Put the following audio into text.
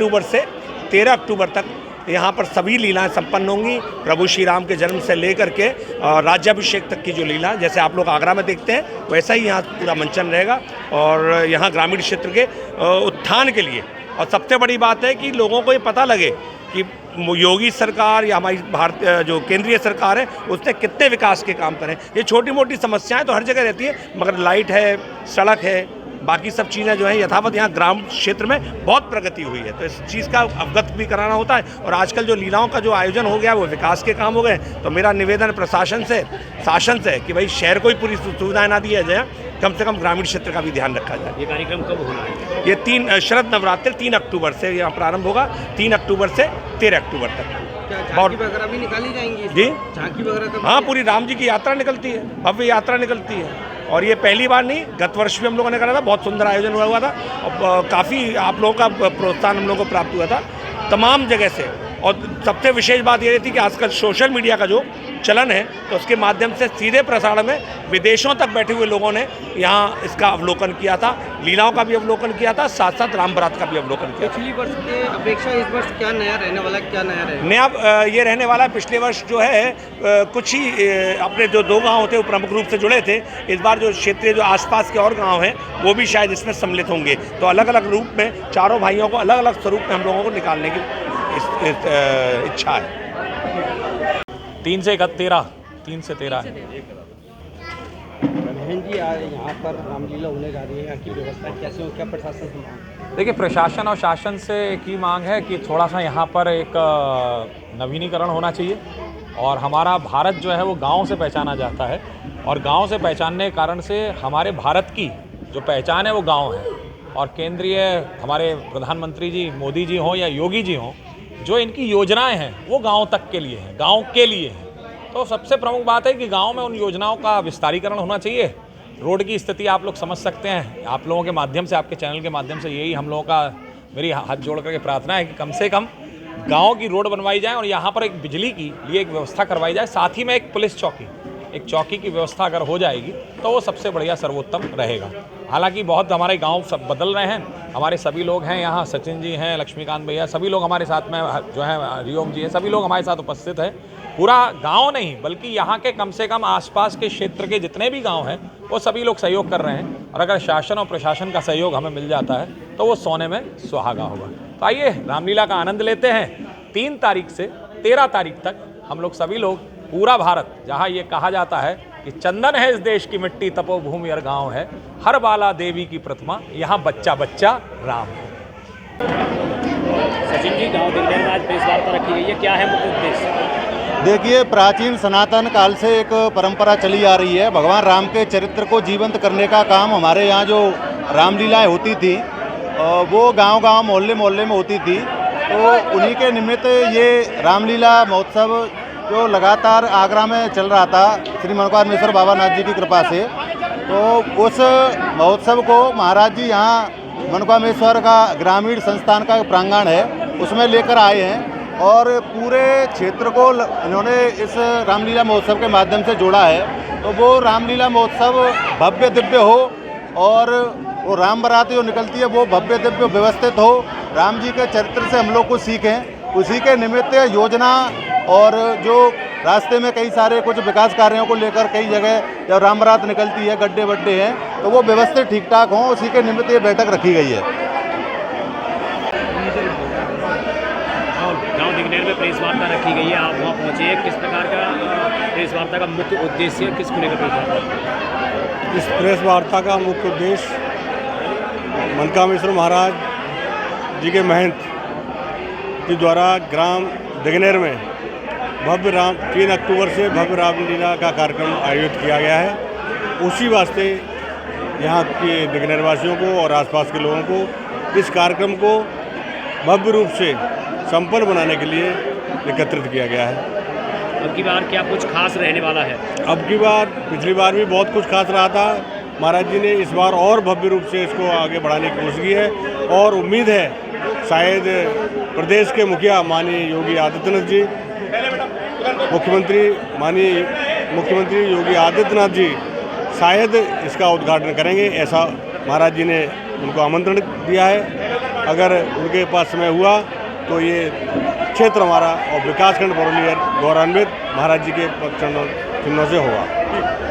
अक्टूबर से 13 अक्टूबर तक यहाँ पर सभी लीलाएं संपन्न होंगी। प्रभु श्री राम के जन्म से लेकर के राज्याभिषेक तक की जो लीला, जैसे आप लोग आगरा में देखते हैं वैसा ही यहाँ पूरा मंचन रहेगा। और यहाँ ग्रामीण क्षेत्र के उत्थान के लिए, और सबसे बड़ी बात है कि लोगों को ये पता लगे कि योगी सरकार या हमारी भारतीय जो केंद्रीय सरकार है उसने कितने विकास के काम करें। ये छोटी मोटी समस्याएं तो हर जगह रहती है, मगर लाइट है, सड़क है, बाकी सब चीज़ें जो हैं यथावत यहाँ ग्राम क्षेत्र में बहुत प्रगति हुई है। तो इस चीज़ का अवगत भी कराना होता है। और आजकल जो लीलाओं का जो आयोजन हो गया वो विकास के काम हो गए। तो मेरा निवेदन प्रशासन से, शासन से कि भाई शहर को ही पूरी सुविधाएं ना दिया जाए, कम से कम ग्रामीण क्षेत्र का भी ध्यान रखा जाए। ये कार्यक्रम कब होना है? ये शरद नवरात्र 3 अक्टूबर से यहाँ प्रारंभ होगा, 3 अक्टूबर से 13 अक्टूबर तक। झांकी वगैरह भी निकाली जाएंगी जी, झांकी वगैरह? हाँ, पूरी राम जी की यात्रा निकलती है, भव्य यात्रा निकलती है। और ये पहली बार नहीं, गत वर्ष भी हम लोगों ने करा था, बहुत सुंदर आयोजन हुआ था और काफ़ी आप लोगों का प्रोत्साहन हम लोगों को प्राप्त हुआ था तमाम जगह से। और सबसे विशेष बात ये थी कि आजकल सोशल मीडिया का जो चलन है, तो उसके माध्यम से सीधे प्रसारण में विदेशों तक बैठे हुए लोगों ने यहाँ इसका अवलोकन किया था, लीलाओं का भी अवलोकन किया था, साथ साथ राम बारात का भी अवलोकन किया। पिछली वर्ष के अपेक्षा इस वर्ष क्या नया रहने वाला, क्या नया रहेगा? नया ये रहने वाला है, पिछले वर्ष जो है कुछ ही अपने जो 2 गांव थे वो प्रमुख रूप से जुड़े थे। इस बार जो क्षेत्रीय जो आसपास के और गांव हैं वो भी शायद इसमें सम्मिलित होंगे। तो अलग अलग रूप में चारों भाइयों को अलग अलग स्वरूप में हम लोगों को निकालने की इच्छा है। 3 से 13 है। बहन जी, यहाँ पर रामलीला होने जा रही है, यहाँ की व्यवस्था कैसे हो, क्या प्रशासन से मांग? देखिए, प्रशासन और शासन से एक ही मांग है कि थोड़ा सा यहाँ पर एक नवीनीकरण होना चाहिए। और हमारा भारत जो है वो गांव से पहचाना जाता है, और गांव से पहचानने के कारण से हमारे भारत की जो पहचान है वो गांव है। और केंद्रीय हमारे प्रधानमंत्री जी मोदी जी हों या योगी जी हों, जो इनकी योजनाएं हैं वो गांव तक के लिए हैं, गांव के लिए हैं। तो सबसे प्रमुख बात है कि गांव में उन योजनाओं का विस्तारीकरण होना चाहिए। रोड की स्थिति आप लोग समझ सकते हैं, आप लोगों के माध्यम से, आपके चैनल के माध्यम से यही हम लोगों का, मेरी हाथ जोड़ करके प्रार्थना है कि कम से कम गांव की रोड बनवाई जाए और यहाँ पर एक बिजली की लिए एक व्यवस्था करवाई जाए। साथ ही में एक पुलिस चौकी, एक चौकी की व्यवस्था अगर हो जाएगी तो वो सबसे बढ़िया सर्वोत्तम रहेगा। हालांकि बहुत हमारे गांव सब बदल रहे हैं, हमारे सभी लोग हैं यहाँ, सचिन जी हैं, लक्ष्मीकांत भैया, सभी लोग हमारे साथ में जो है, हरिओम जी हैं, सभी लोग हमारे साथ उपस्थित हैं। पूरा गांव नहीं बल्कि यहाँ के कम से कम आसपास के क्षेत्र के जितने भी गांव हैं वो सभी लोग सहयोग कर रहे हैं। और अगर शासन और प्रशासन का सहयोग हमें मिल जाता है तो वो सोने में सुहागा होगा। तो आइए रामलीला का आनंद लेते हैं। 3 तारीख से 13 तारीख तक हम लोग सभी लोग, पूरा भारत, जहाँ ये कहा जाता है कि चंदन है इस देश की मिट्टी, तपोभूमि और गाँव है, हर बाला देवी की प्रतिमा, यहाँ बच्चा बच्चा राम है। सचिन जी, गाँव दिग्नेर में आज प्रेस वार्ता रखी गई है, क्या है मुख्य उद्देश्य? देखिए, प्राचीन सनातन काल से एक परंपरा चली आ रही है। भगवान राम के चरित्र को जीवंत करने का काम हमारे यहाँ जो रामलीलाएं होती थी वो गांव-गांव, मोहल्ले-मोहल्ले में होती थी। तो उन्हीं के निमित्त ये रामलीला महोत्सव जो लगातार आगरा में चल रहा था श्री मनकामेश्वर बाबा नाथ जी की कृपा से, तो उस महोत्सव को महाराज जी यहाँ मनकामेश्वर का ग्रामीण संस्थान का प्रांगण है उसमें लेकर आए हैं। और पूरे क्षेत्र को इन्होंने इस रामलीला महोत्सव के माध्यम से जोड़ा है। तो वो रामलीला महोत्सव भव्य दिव्य हो और वो राम बारात जो निकलती है वो भव्य दिव्य व्यवस्थित हो, राम जी के चरित्र से हम लोग कुछ सीखें। उसी के निमित्त योजना और जो रास्ते में कई सारे कुछ विकास कार्यों को लेकर कई जगह जब राम बारात निकलती है, गड्ढे वड्ढे हैं, तो वो व्यवस्थित ठीक ठाक हों, उसी के निमित्त ये बैठक रखी गई है। गाँव दिग्नेर में प्रेस वार्ता रखी गई है, आप वहाँ पहुँचे हैं, किस प्रकार का प्रेस वार्ता का मुख्य उद्देश्य, किसको लेकर प्रेस वार्ता? इस प्रेस वार्ता का मुख्य उद्देश्य मनकामेश्वर महाराज जी के महंत के द्वारा ग्राम दिग्नेर में भव्य 3 अक्टूबर से भव्य रामलीला का कार्यक्रम आयोजित किया गया है। उसी वास्ते यहाँ के दिग्नेर वासियों को और आसपास के लोगों को इस कार्यक्रम को भव्य रूप से संपन्न बनाने के लिए एकत्रित किया गया है। अब की बार क्या कुछ खास रहने वाला है? अब की बार, पिछली बार भी बहुत कुछ खास रहा था। महाराज जी ने इस बार और भव्य रूप से इसको आगे बढ़ाने की कोशिश की है और उम्मीद है शायद प्रदेश के मुखिया माननीय योगी आदित्यनाथ जी, मुख्यमंत्री योगी आदित्यनाथ जी शायद इसका उद्घाटन करेंगे, ऐसा महाराज जी ने उनको आमंत्रण दिया है। अगर उनके पास समय हुआ तो ये क्षेत्र हमारा और विकासखंड बरौली गौरवान्वित महाराज जी के चिन्हों से होगा।